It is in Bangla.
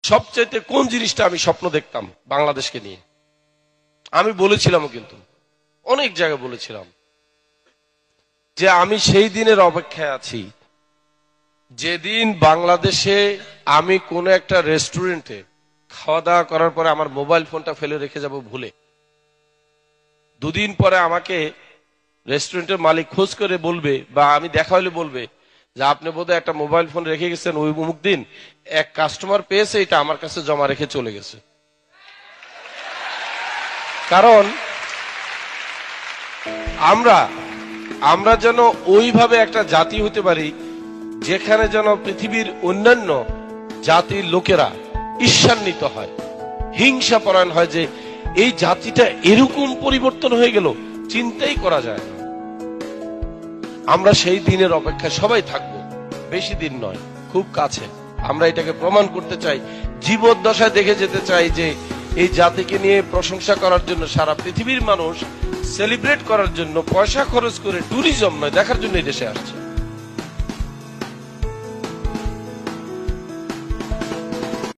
সবচাইতে কোন জিনিসটা আমি স্বপ্ন দেখতাম বাংলাদেশকে নিয়ে? আমি বলেছিলাম, কিন্তু অনেক জায়গায় বলেছিলাম যে আমি সেই দিনের অপেক্ষায় আছি যেদিন বাংলাদেশে আমি কোন একটা রেস্টুরেন্টে খাওয়া দাওয়া করার পরে আমার মোবাইল ফোনটা ফেলে রেখে যাব ভুলে। দুদিন পরে আমাকে রেস্টুরেন্টের মালিক খোঁজ করে বলবে, বা আমি দেখা হলে বলবে যে আপনি বোধহয় একটা মোবাইল ফোন রেখে গেছেন ওই অমুক দিন, এক কাস্টমার পেয়েছে, এটা আমার কাছে জমা রেখে চলে গেছে। কারণ আমরা যেন ওইভাবে একটা জাতি হতে পারি যেখানে যেন পৃথিবীর অন্যান্য জাতির লোকেরা ঈর্ষান্বিত হয়, হিংসা পরায়ণ হয়, যে এই জাতিটা এরকম পরিবর্তন হয়ে গেল, চিন্তাই করা যায় না। আমরা সেই দিনের অপেক্ষায় সবাই থাকব, বেশি দিন নয়, খুব কাছে। আমরা এটাকে প্রমাণ করতে চাই, জীবদ্দশায় দেখে যেতে চাই যে এই জাতিকে নিয়ে প্রশংসা করার জন্য সারা পৃথিবীর মানুষ সেলিব্রেট করার জন্য পয়সা খরচ করে ট্যুরিজম নয়, দেখার জন্য এই দেশে আসছে।